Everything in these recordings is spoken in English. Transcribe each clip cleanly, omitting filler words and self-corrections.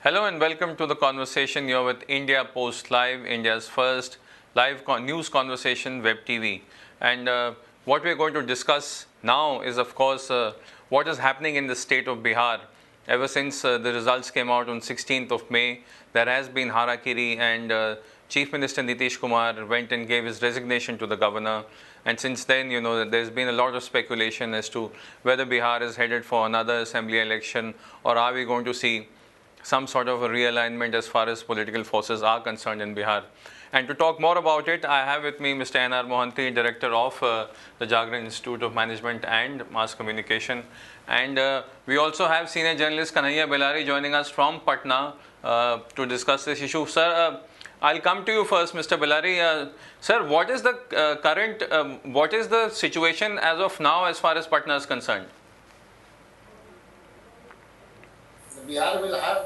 Hello and welcome to the conversation. You're with India Post Live, India's first live news conversation web TV. And what we're going to discuss now is, of course, what is happening in the state of Bihar. Ever since the results came out on 16th of May, there has been harakiri, and Chief Minister Nitish Kumar went and gave his resignation to the governor. And since then, there's been a lot of speculation as to whether Bihar is headed for another assembly election, or are we going to see some sort of a realignment as far as political forces are concerned in Bihar. And to talk more about it, I have with me Mr. N.R. Mohanty, Director of the Jagran Institute of Management and Mass Communication. And we also have senior journalist Kanhaiya Belari joining us from Patna to discuss this issue. Sir, I'll come to you first, Mr. Belari. Sir, what is the what is the situation as of now as far as Patna is concerned? Bihar will have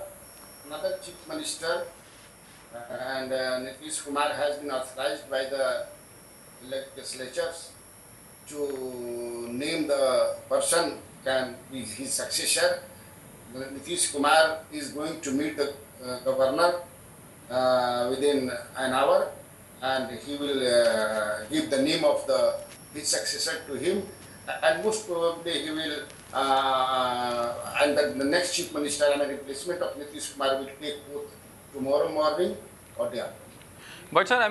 another chief minister, and Nitish Kumar has been authorized by the legislatures to name the person can be his successor. Nitish Kumar is going to meet the governor within an hour, and he will give the name of his successor to him, and most probably he will and the next chief minister and a replacement of Nitish Kumar will take both tomorrow morning or day after. But sir,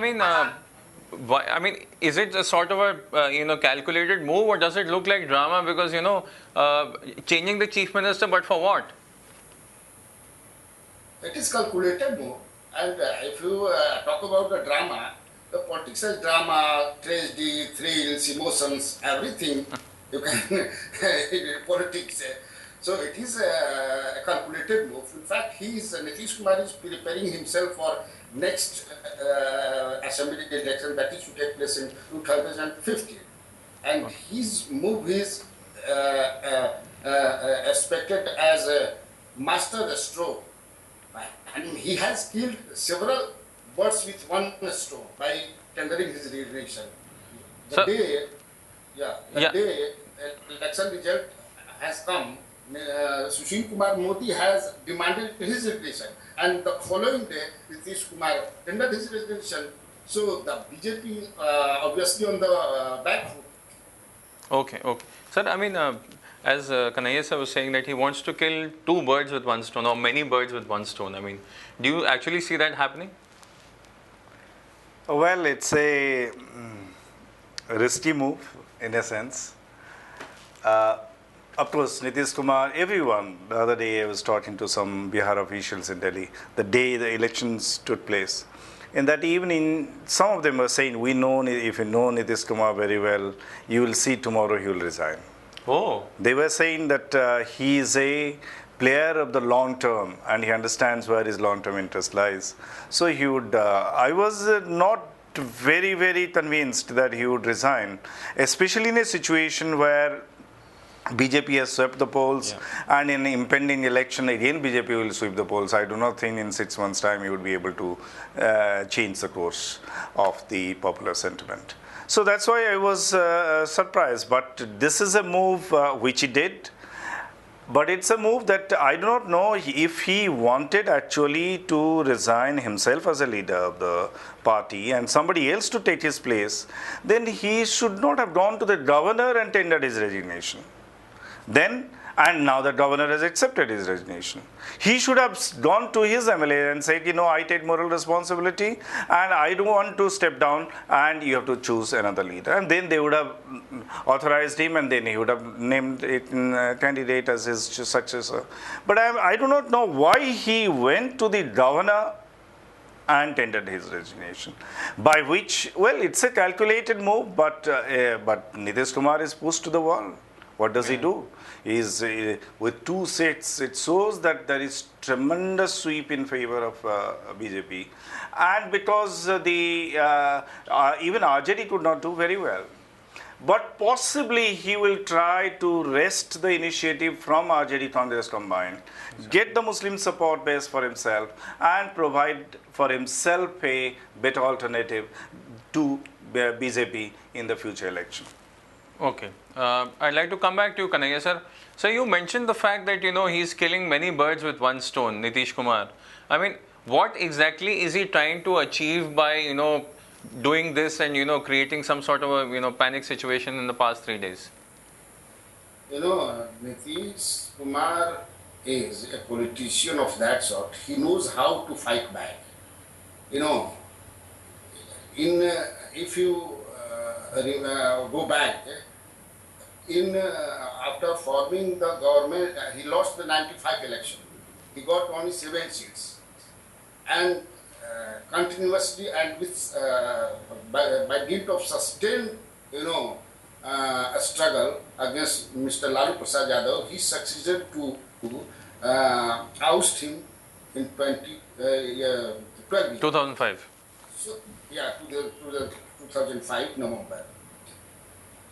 is it a sort of a calculated move, or does it look like drama? Because changing the chief minister, but for what? It is calculated move, and if you talk about the drama, the politics is drama, tragedy, thrills, emotions, everything. You can politics. So it is a calculated move. In fact, Nitish Kumar is preparing himself for next assembly election that is to take place in 2015, and his move is expected as a master stroke. And he has killed several birds with one stroke by tendering his resignation. The day election result has come, Sushil Kumar Modi has demanded his resignation, and the following day, Nitish Kumar tendered his resignation. So the BJP obviously on the back foot. Okay. Sir, as Kanhaiya sir was saying that he wants to kill two birds with one stone, or many birds with one stone. Do you actually see that happening? Well, it's a risky move in a sense. Of course, Nitish Kumar, everyone, the other day I was talking to some Bihar officials in Delhi, the day the elections took place. In that evening, some of them were saying, if you know Nitish Kumar very well, you will see tomorrow he will resign. Oh. They were saying that he is a player of the long term and he understands where his long term interest lies. So he would, I was not very, very convinced that he would resign, especially in a situation where BJP has swept the polls, and in impending election again BJP will sweep the polls. I do not think in 6 months' time he would be able to change the course of the popular sentiment. So that's why I was surprised. But this is a move which he did. But it's a move that I do not know if he wanted actually to resign himself as a leader of the party and somebody else to take his place, then he should not have gone to the governor and tendered his resignation. And now the governor has accepted his resignation. He should have gone to his MLA and said, I take moral responsibility and I don't want to step down and you have to choose another leader. And then they would have authorized him and then he would have named a candidate as his successor. But I do not know why he went to the governor and tendered his resignation. By which, well, it's a calculated move, but Nitish Kumar is pushed to the wall. What does he do? He's with 2 seats. It shows that there is tremendous sweep in favor of BJP, and because even RJD could not do very well. But possibly he will try to wrest the initiative from RJD Congress combined, get the Muslim support base for himself, and provide for himself a better alternative to BJP in the future election. Okay. I'd like to come back to you, Kanhaiya sir. So you mentioned the fact that he's killing many birds with one stone, Nitish Kumar. I mean, what exactly is he trying to achieve by doing this and creating some sort of a panic situation in the past 3 days? Nitish Kumar is a politician of that sort. He knows how to fight back. You know, in if you go back, in after forming the government, he lost the 95 election. He got only 7 seats, and continuously and with by dint of sustained, a struggle against Mr. Lalu Prasad Yadav, he succeeded to oust him in 2012. 2005. So, yeah, to the 2005 November.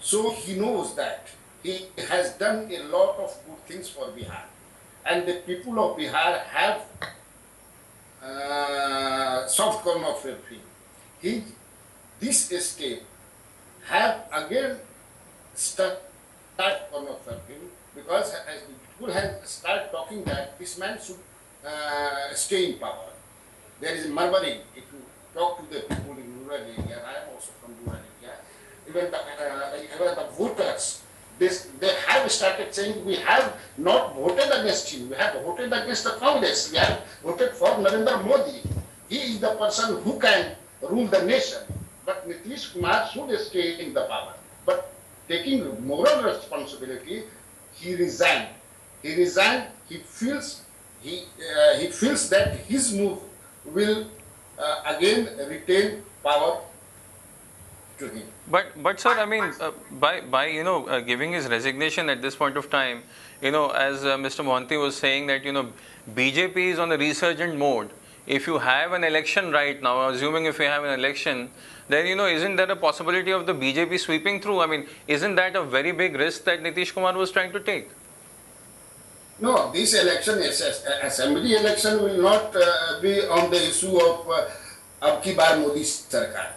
So he knows that he has done a lot of good things for Bihar, and the people of Bihar have soft corner of him. This escape have again start corner of him, because as people have started talking that this man should stay in power. There is murmuring. If you talk to the people in rural area, I am also from rural area, even the voters, they have started saying, we have not voted against him, we have voted against the Congress, we have voted for Narendra Modi. He is the person who can rule the nation. But Nitish Kumar should stay in the power. But taking moral responsibility, he resigned. He resigned. He feels that his move will again retain power to him. But sir, I mean, by giving his resignation at this point of time, as Mr. Mohanty was saying that BJP is on a resurgent mode. If you have an election right now, assuming if you have an election, then isn't there a possibility of the BJP sweeping through? I mean, isn't that a very big risk that Nitish Kumar was trying to take? No, this election, assembly election, will not be on the issue of Ab Ki Baar Modi Sarkar.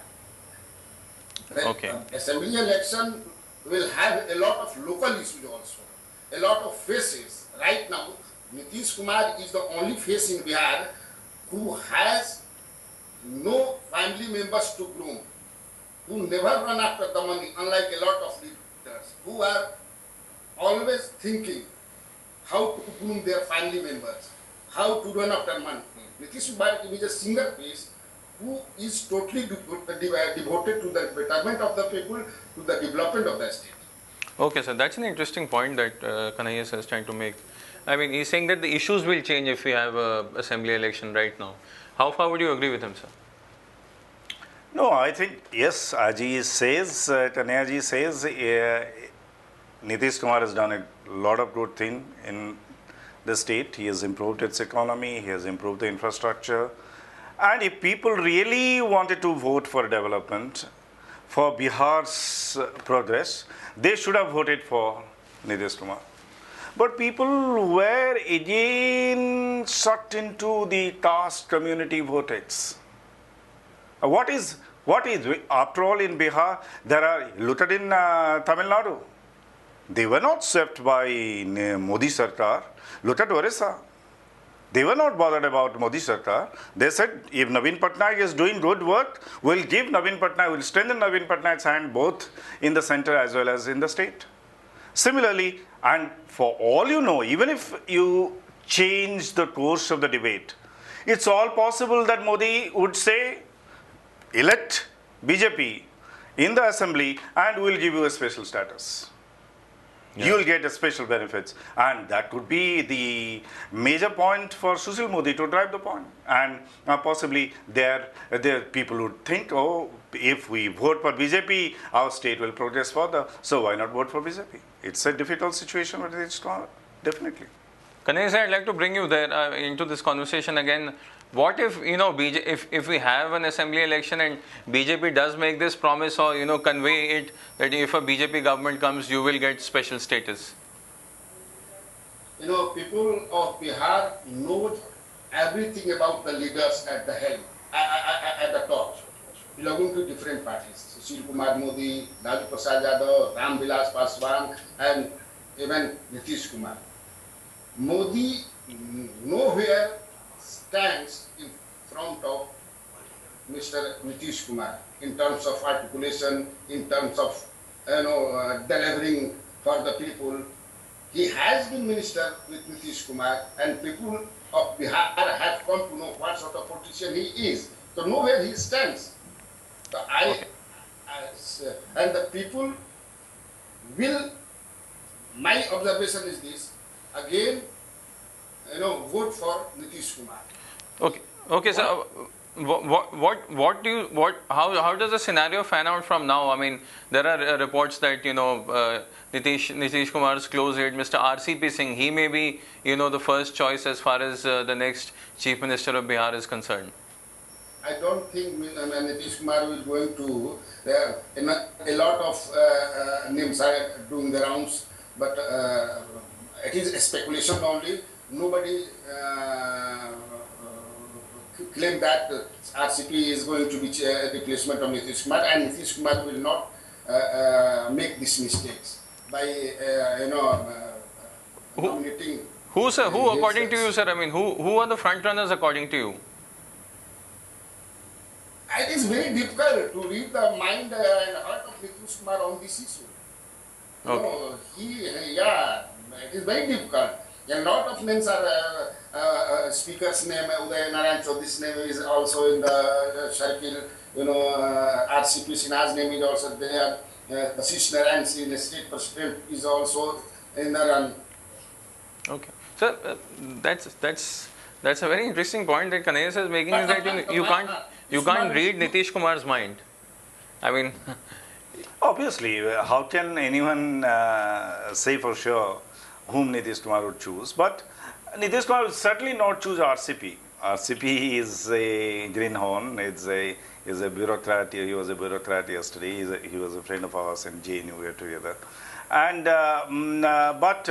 Okay. Assembly election will have a lot of local issues also, a lot of faces. Right now, Nitish Kumar is the only face in Bihar who has no family members to groom, who never run after the money, unlike a lot of leaders who are always thinking how to groom their family members, how to run after money. Nitish Kumar is a single face who is totally devoted to the betterment of the people, to the development of the state. Okay, so that's an interesting point that Kanhaiya sir is trying to make. I mean, he's saying that the issues will change if we have a assembly election right now. How far would you agree with him, sir? No, I think, yes, Aji says, Kanhaiya ji says, Nitish Kumar has done a lot of good thing in the state. He has improved its economy, he has improved the infrastructure. And if people really wanted to vote for development, for Bihar's progress, they should have voted for Nitish Kumar. But people were again sucked into the caste community votes. What is, after all in Bihar, there are looted in Tamil Nadu. They were not swept by Modi Sarkar, looted Orissa. They were not bothered about Modi Sarkar. They said, if Naveen Patnaik is doing good work, we'll give Naveen Patnaik, we'll strengthen Naveen Patnaik's hand both in the center as well as in the state. Similarly, and for all you know, even if you change the course of the debate, it's all possible that Modi would say, elect BJP in the assembly and we'll give you a special status. Yeah. You will get a special benefits, and that could be the major point for Sushil Modi to drive the point. And possibly there people would think, oh, if we vote for BJP, our state will progress further. So why not vote for BJP? It's a difficult situation, but it's not, definitely. Kanhaiya sir, I'd like to bring you there into this conversation again. What if if we have an assembly election and BJP does make this promise or convey it that if a BJP government comes, you will get special status? People of Bihar know everything about the leaders at the helm, at the top. belonging to different parties. Sushil Kumar Modi, Lalu Prasad Yadav, Ram Vilas Paswan, and even Nitish Kumar. Modi nowhere stands in front of Mr. Nitish Kumar in terms of articulation, in terms of delivering for the people. He has been minister with Nitish Kumar, and people of Bihar have come to know what sort of politician he is. So nowhere he stands. So and the people will. My observation is this: again, vote for Nitish Kumar. Okay, okay, so what do you how does the scenario fan out from now? I mean, there are reports that Nitish Kumar's close aide, Mr. RCP Singh, he may be the first choice as far as the next Chief Minister of Bihar is concerned. I don't think Nitish Kumar will going to. A lot of names are doing the rounds, but it is a speculation only. Nobody claim that RCP is going to be a replacement of Nitish Kumar, and Nitish Kumar will not make these mistakes by nominating. Who according to you, sir? I mean, who are the front runners according to you? It is very difficult to read the mind and heart of Nitish Kumar on this issue. Okay. It is very difficult. A lot of names are speaker's name, Uday Narayan Chaudhary's name is also in the circle. RCP Sinha's name is also there. Ashish Narayan Singh, the state president, is also in the run. Okay, so that's a very interesting point that Kanhaiya is making, is that you can't read Nitish Kumar's mind. I mean, obviously, how can anyone say for sure whom Nitish Kumar would choose? But Nitish Kumar will certainly not choose RCP. RCP is a greenhorn. Is a bureaucrat. He was a bureaucrat yesterday. He was a friend of ours in JNU. We were together. And but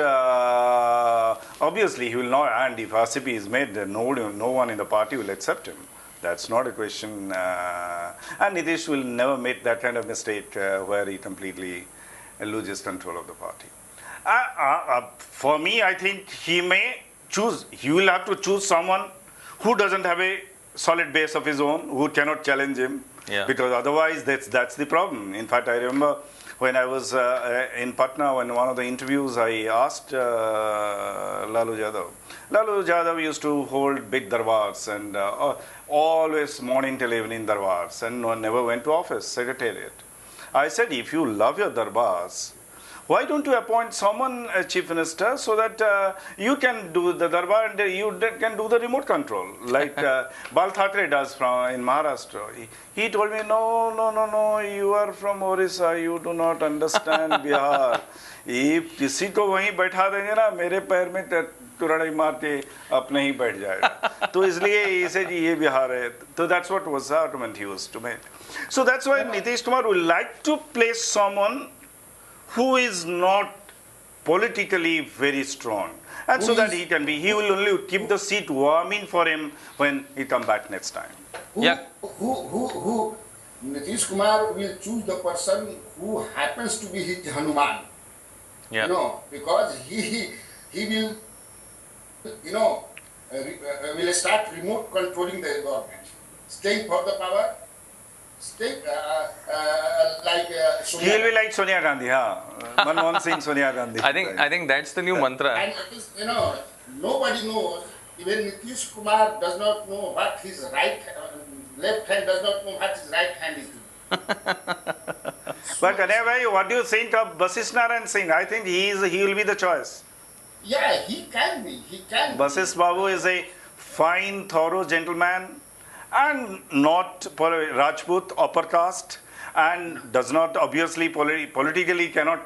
obviously he will not. And if RCP is made, no one in the party will accept him. That's not a question. And Nitish will never make that kind of mistake where he completely loses control of the party. For me, I think he may choose. He will have to choose someone who doesn't have a solid base of his own, who cannot challenge him. Yeah. Because otherwise, that's the problem. In fact, I remember when I was in Patna, when one of the interviews, I asked Lalu Yadav. Lalu Yadav used to hold big darbars and always morning till evening darbars and never went to office, secretariat. I said, if you love your darbars, why don't you appoint someone as chief minister so that you can do the darbar and you can do the remote control, like Bal Thackeray does in Maharashtra. He told me, no, you are from Orissa, you do not understand Bihar. If किसी को वहीं बैठा देंगे ना, मेरे पैर में तुरड़ाई मार के अपने ही बैठ जाएगा. तो इसलिए इसे ये बिहार है. So that's what was the argument he used to make. So that's why Nitish Kumar would like to place someone who is not politically very strong, and so that he will only keep the seat warming for him when he come back next time. Who Nitish Kumar will choose the person who happens to be his Hanuman. Yeah. Because he will, will start remote controlling the government, staying for the power. Like Sonia. He will be like Sonia Gandhi, Manmohan Singh, Sonia Gandhi. I think that's the new mantra. And it is, nobody knows. Even Nitish Kumar does not know what his left hand does not know what his right hand is doing. But Kanhaiya, what do you think of Basist Narayan Singh? I think he will be the choice. Yeah, he can be. Basist Babu is a fine, thorough gentleman, and not Rajput upper caste, and does not obviously politically cannot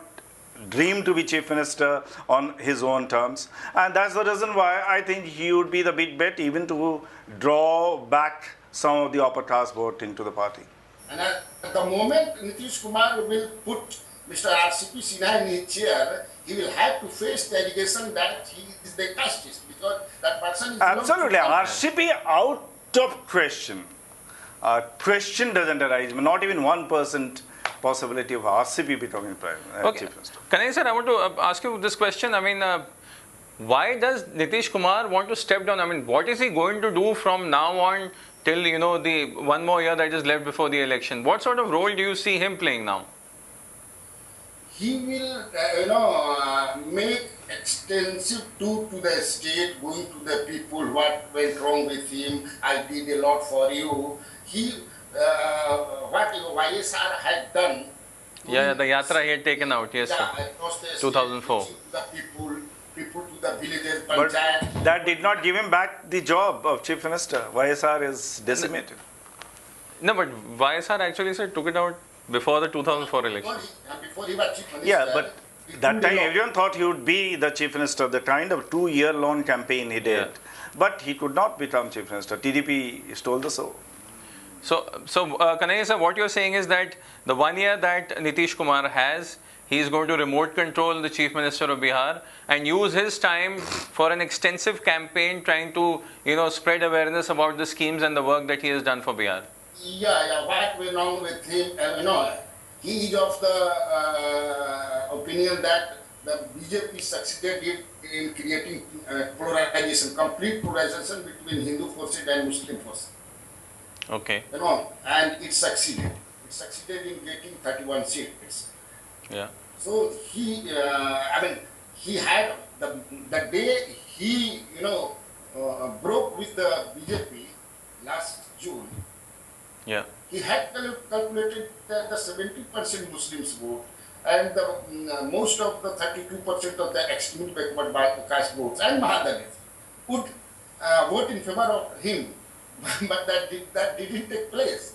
dream to be chief minister on his own terms, and that's the reason why I think he would be the big bet, even to draw back some of the upper caste vote into the party. And at the moment Nitish Kumar will put Mr. RCP Sinha in his chair, he will have to face the allegation that he is the casteist, because that person is absolutely RCP out of question. question doesn't arise, not even 1% possibility of RCP becoming Okay. chief minister. Kanai sir, I want to ask you this question. I mean, why does Nitish Kumar want to step down? I mean, what is he going to do from now on till, the one more year that is left before the election? What sort of role do you see him playing now? He will, make extensive tour to the state, going to the people, what went wrong with him, I did a lot for you. What YSR had done. Yeah, the yatra he had taken out, yes, sir. Across the state, 2004. reaching to the people to the villages, But panchayat. that did not give him back the job of chief minister. YSR is decimated. No, but YSR actually, sir, took it out before the 2004 election. Before he was chief minister. Yeah, but he that took time a lot. everyone thought he would be the chief minister, the kind of 2-year-long campaign he did. Yeah. But he could not become chief minister. TDP stole the show. So, Kanai sir, what you're saying is that the 1 year that Nitish Kumar has, he is going to remote control the chief minister of Bihar and use his time for an extensive campaign trying to, spread awareness about the schemes and the work that he has done for Bihar. Yeah, what went wrong with him, he is of the opinion that the BJP succeeded in creating polarization, complete polarization between Hindu forces and Muslim forces. Okay. And it succeeded. It succeeded in getting 31 seats. Yeah. So he had the day he, broke with the BJP last June. Yeah. He had calculated that the 70% Muslims vote and most of the 32% of the extreme backward caste votes and Mahadalits would vote in favor of him, but that didn't take place.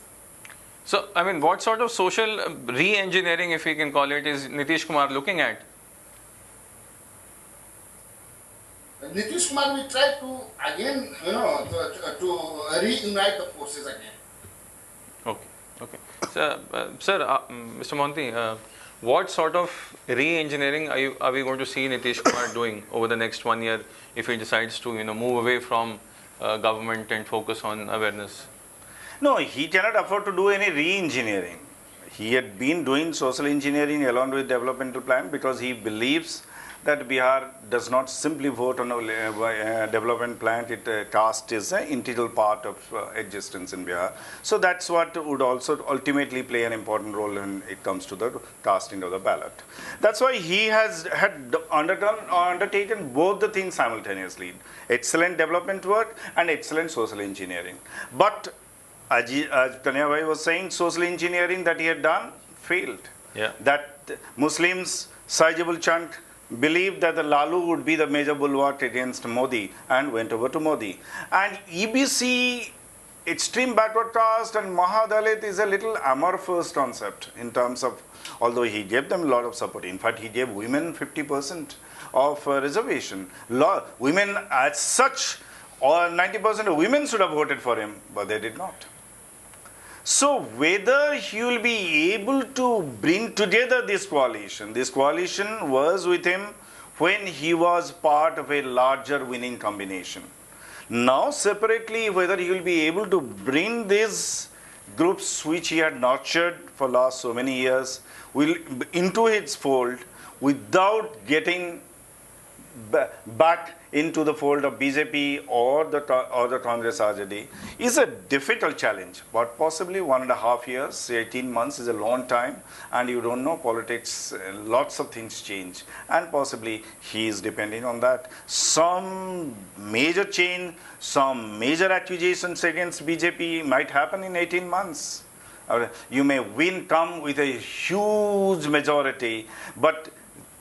So, I mean, what sort of social re-engineering, if we can call it, is Nitish Kumar looking at? Nitish Kumar will try to again, to reunite the forces again. Okay. So, Mr. Monty, what sort of re-engineering are we going to see Nitish Kumar doing over the next 1 year if he decides to, move away from government and focus on awareness? No, he cannot afford to do any re-engineering. He had been doing social engineering along with developmental plan because he believes that Bihar does not simply vote on a development plan. Caste is an integral part of existence in Bihar. So that's what would also ultimately play an important role when it comes to the casting of the ballot. That's why he had undertaken both the things simultaneously: excellent development work and excellent social engineering. But as Kanya Bhai was saying, social engineering that he had done failed. Yeah. That Muslims, sizable chunk, believed that the Lalu would be the major bulwark against Modi and went over to Modi. And EBC, extreme backward caste and Mahadalit is a little amorphous concept in terms of, although he gave them a lot of support. In fact, he gave women 50% of reservation. Women as such, or 90% of women should have voted for him, but they did not. So whether he will be able to bring together this coalition was with him when he was part of a larger winning combination. Now separately, whether he will be able to bring these groups which he had nurtured for last so many years into his fold without getting back into the fold of BJP or the Congress RJD is a difficult challenge. But possibly 1.5 years, 18 months is a long time, and you don't know politics, lots of things change. And possibly he is depending on that. Some major change, some major accusations against BJP might happen in 18 months. You may come with a huge majority, but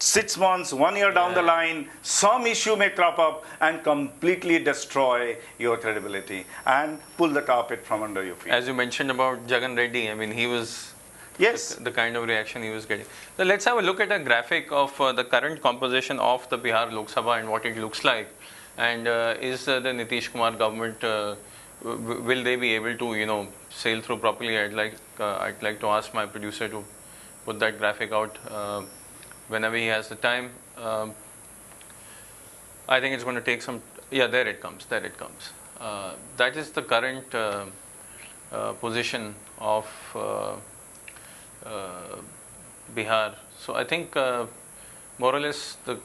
6 months, 1 year down the line, some issue may crop up and completely destroy your credibility and pull the carpet from under your feet. As you mentioned about Jagan Reddy, I mean, he was the kind of reaction he was getting. So let's have a look at a graphic of the current composition of the Bihar Lok Sabha and what it looks like. And is the Nitish Kumar government, will they be able to, sail through properly? I'd like to ask my producer to put that graphic out whenever he has the time. I think it's going to take some, there it comes. That is the current position of uh, Bihar. So I think more or less the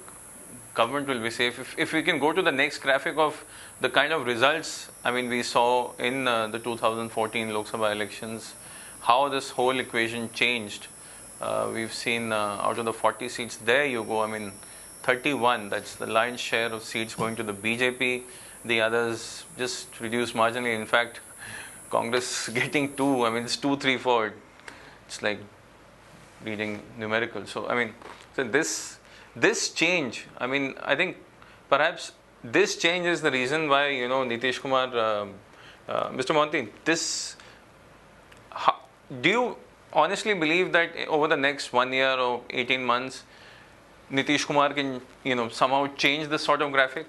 government will be safe. If we can go to the next graphic of the kind of results, I mean, we saw in the 2014 Lok Sabha elections, how this whole equation changed. We've seen out of the 40 seats, there you go, I mean, 31, that's the lion's share of seats going to the BJP. The others just reduced marginally. In fact, Congress getting 2, I mean, it's 2, 3, 4. It's like reading numerical. So, I mean, so this change, I mean, I think perhaps this change is the reason why, Nitish Kumar, Mr. Monty, do you honestly believe that over the next 1 year or 18 months, Nitish Kumar can, somehow change this sort of graphic?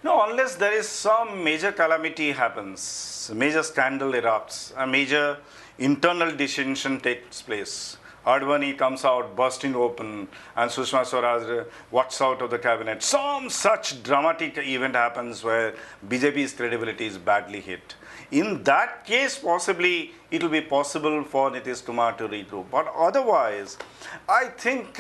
No, unless there is some major calamity happens, major scandal erupts, a major internal dissension takes place. Advani comes out bursting open and Sushma Swaraj walks out of the cabinet. Some such dramatic event happens where BJP's credibility is badly hit. In that case, possibly it will be possible for Nitish Kumar to regroup. But otherwise, I think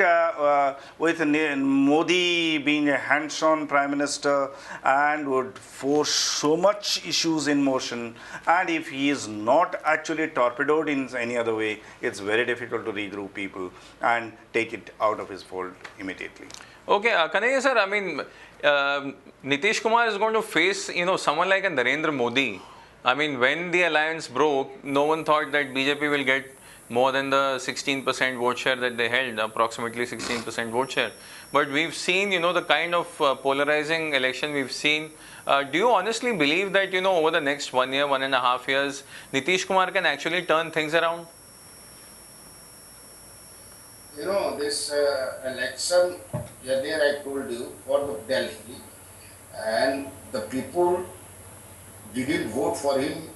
with Modi being a hands-on Prime Minister and would force so much issues in motion, and if he is not actually torpedoed in any other way, it's very difficult to regroup people and take it out of his fold immediately. Okay, Kanhaiya sir, I mean, Nitish Kumar is going to face, someone like a Narendra Modi. I mean, when the alliance broke, no one thought that BJP will get more than the 16% vote share that they held, approximately 16% vote share. But we've seen, the kind of polarizing election we've seen. Do you honestly believe that, over the next 1 year, 1.5 years, Nitish Kumar can actually turn things around? This election, earlier I told you, for the Delhi, and the people didn't vote for him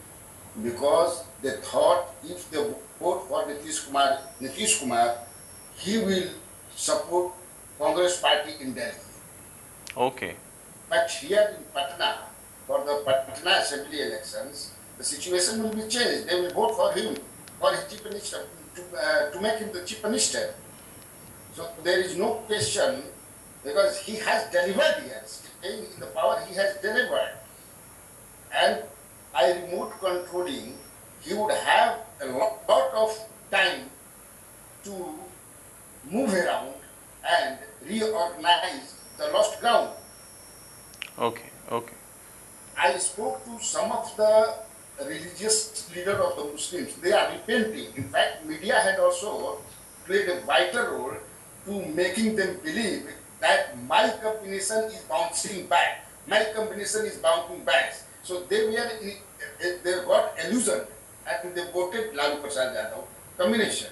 because they thought if they vote for Nitish Kumar, he will support Congress party in Delhi. Okay. But here in Patna, for the Patna assembly elections, the situation will be changed. They will vote for him, for his chief minister, to make him the chief minister. So there is no question, because he has delivered here. Staying in the power, he has delivered. And by remote controlling, he would have a lot of time to move around and reorganize the lost ground. Okay, okay. I spoke to some of the religious leaders of the Muslims. They are repenting. In fact, media had also played a vital role to making them believe that my combination is bouncing back. My combination is bouncing back. So they got illusion and they voted Lalu Prasad Yadav combination.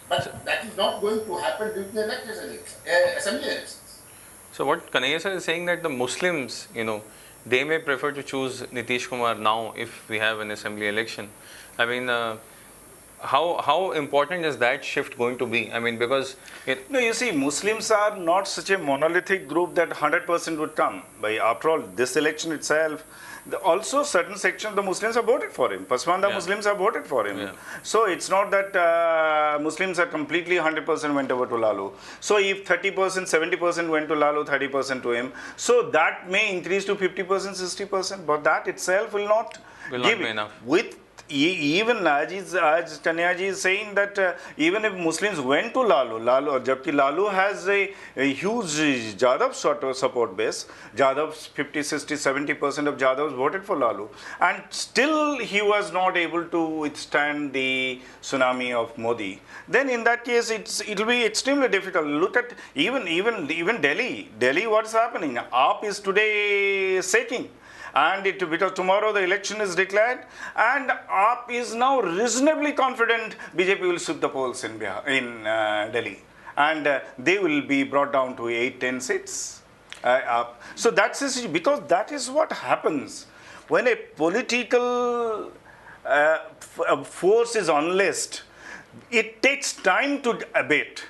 But that is not going to happen during the assembly elections. So what Kanhaiya sir is saying, that the Muslims, they may prefer to choose Nitish Kumar now if we have an assembly election. I mean, how important is that shift going to be? I mean, because no, you see, Muslims are not such a monolithic group that 100% would come. After all, this election itself, also certain section of the Muslims have voted for him. Pasmanda Muslims have voted for him. Yeah. So it's not that Muslims are completely 100% went over to Lalu. So if 30%, 70% went to Lalu, 30% to him, so that may increase to 50%, 60%. But that itself will not give be enough. With even as Kanhaiya ji is saying that even if Muslims went to Lalu, jabki Lalu has a huge Jadhav sort of support base. Jadhav's 50, 60, 70% of Jadhavs voted for Lalu, and still he was not able to withstand the tsunami of Modi. Then in that case, it will be extremely difficult. Look at even Delhi. Delhi, what is happening? AAP is today shaking. And because tomorrow the election is declared, and AAP is now reasonably confident BJP will sweep the polls in Delhi, and they will be brought down to 8-10 seats. So that's because that is what happens when a political force is unleashed. It takes time to abate.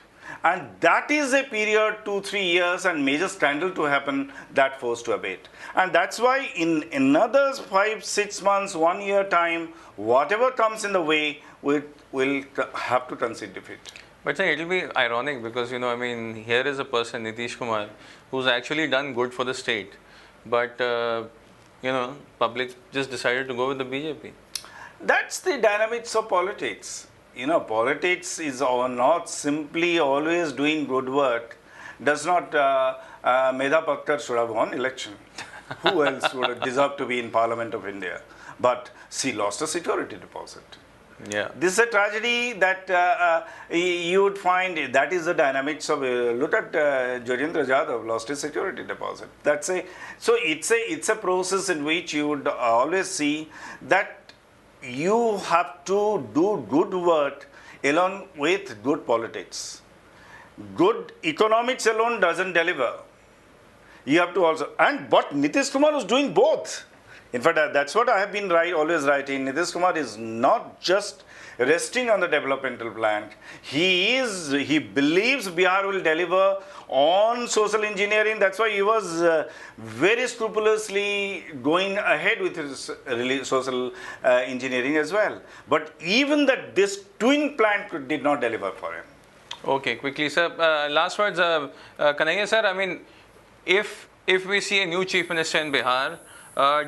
And that is a period 2-3 years and major scandal to happen that forced to abate. And that's why in another 5-6 months, 1 year time, whatever comes in the way, we'll have to concede defeat. But sir, it'll be ironic because, I mean, here is a person, Nitish Kumar, who's actually done good for the state. But, public just decided to go with the BJP. That's the dynamics of politics. Politics is not simply always doing good work. Does not Medha Patkar should have won election. Who else would deserve to be in Parliament of India? But she lost a security deposit. Yeah. This is a tragedy that you would find. That is the dynamics of. Look at Jodhendra Jadhav lost his security deposit. So it's a process in which you would always see that you have to do good work along with good politics. Good economics alone doesn't deliver. You have to also, but Nitish Kumar is doing both. In fact, that's what I have been always writing. Nitish Kumar is not just resting on the developmental plan. He believes Bihar will deliver on social engineering. That's why he was very scrupulously going ahead with his social engineering as well. But even this twin plan did not deliver for him. Okay, quickly, sir. Last words, Kanhaiya sir. I mean, if we see a new chief minister in Bihar,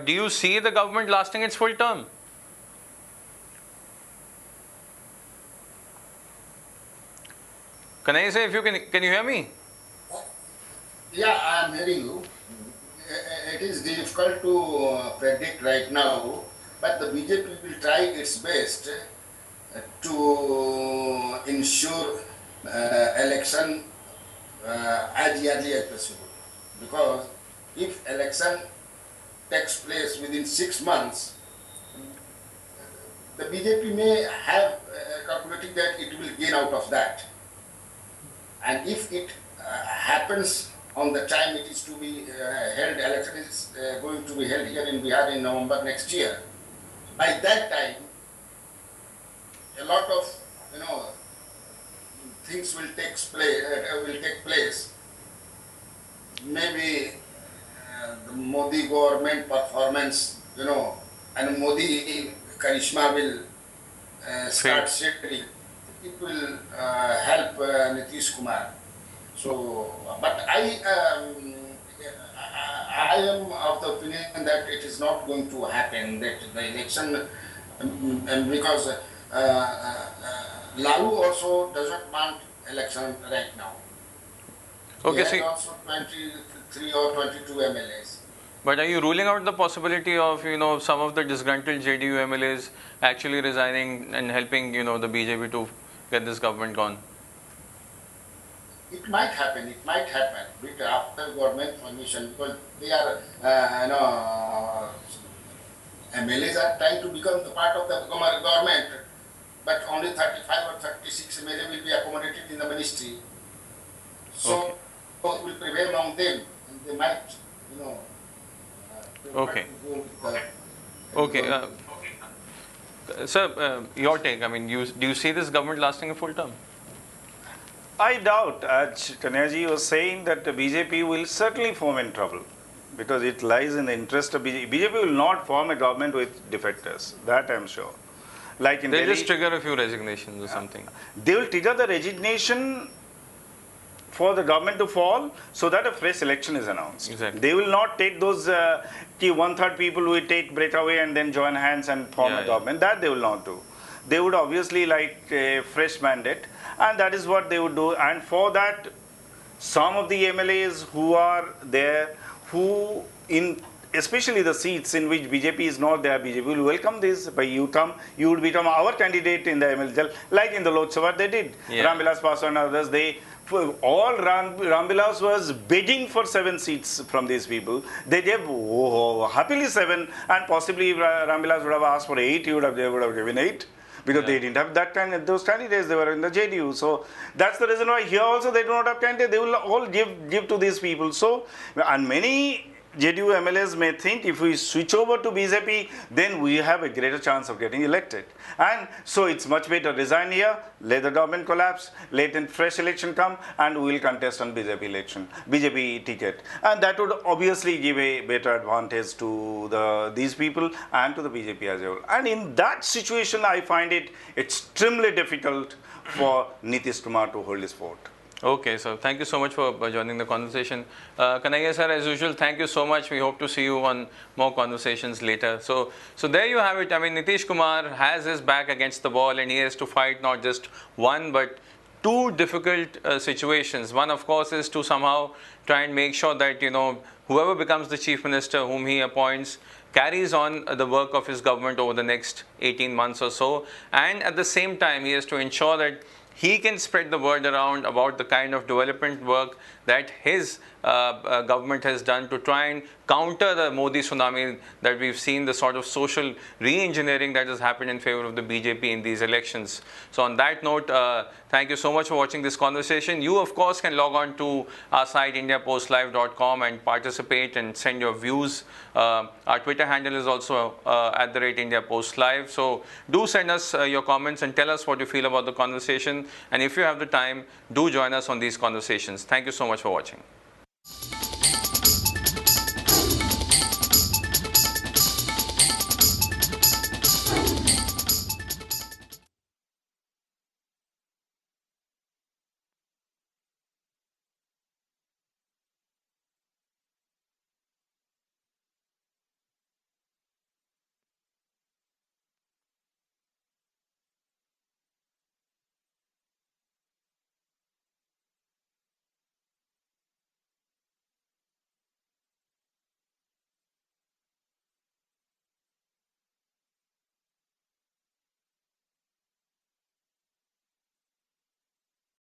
do you see the government lasting its full term? Kanhaiya sir, if you can you hear me? Yeah, I am hearing you. It is difficult to predict right now, but the BJP will try its best to ensure election as early as possible. Because if election takes place within 6 months, the BJP may have calculated that it will gain out of that. And if it happens on the time it is to be held, election is going to be held here in Bihar in November next year, by that time, a lot of things will take place. Maybe the Modi government performance, and Modi charisma will start shifting. It will help Nitish Kumar. So, but I am of the opinion that it is not going to happen, that the election, because Lalu also does not want election right now. Okay, he has also 23 or 22 MLAs. But are you ruling out the possibility of, some of the disgruntled JDU MLAs actually resigning and helping, the BJP to get this government gone? It might happen, but after government formation, because they are, MLAs are trying to become the part of the government, but only 35 or 36 MLA will be accommodated in the ministry. So, it will prevail among them, and they might, Okay. Okay. Sir, your take. I mean, do you see this government lasting a full term? I doubt, as Kanhaiya was saying, that the BJP will certainly form in trouble because it lies in the interest of BJP. BJP will not form a government with defectors. That I am sure. Like in They'll Delhi, just trigger a few resignations or something. They will trigger the resignation for the government to fall so that a fresh election is announced. Exactly. They will not take those 1/3 people who will take breath away and then join hands and form a government. That they will not do. They would obviously like a fresh mandate, and that is what they would do. And for that, some of the MLAs who are there, who in especially the seats in which BJP is not there, BJP will welcome this. By you would become our candidate in the MLA, like in the Lok Sabha they did. Ram Vilas Paswan and others, Ram Vilas was begging for 7 seats from these people. They gave happily 7, and possibly if Ram Vilas would have asked for 8, they would have given 8. Because they didn't have those candidates, they were in the JDU. So that's the reason why here also they do not have candidates. They will all give to these people. So, and many JDU MLAs may think if we switch over to BJP, then we have a greater chance of getting elected. And so it's much better resign here, let the government collapse, let a fresh election come, and we will contest on BJP ticket. And that would obviously give a better advantage to these people and to the BJP as well. And in that situation, I find it extremely difficult for Nitish Kumar to hold his fort. Okay, so thank you so much for joining the conversation. Kanaiya sir, as usual, thank you so much. We hope to see you on more conversations later. So there you have it. I mean, Nitish Kumar has his back against the wall and he has to fight not just one but two difficult situations. One, of course, is to somehow try and make sure that, you know, whoever becomes the chief minister whom he appoints carries on the work of his government over the next 18 months or so. And at the same time, he has to ensure that he can spread the word around about the kind of development work that his government has done to try and counter the Modi tsunami that we've seen, the sort of social re-engineering that has happened in favor of the BJP in these elections. So on that note, thank you so much for watching this conversation. You, of course, can log on to our site indiapostlive.com and participate and send your views. Our Twitter handle is also @IndiaPostLive. So do send us your comments and tell us what you feel about the conversation. And if you have the time, do join us on these conversations. Thank you so much for watching.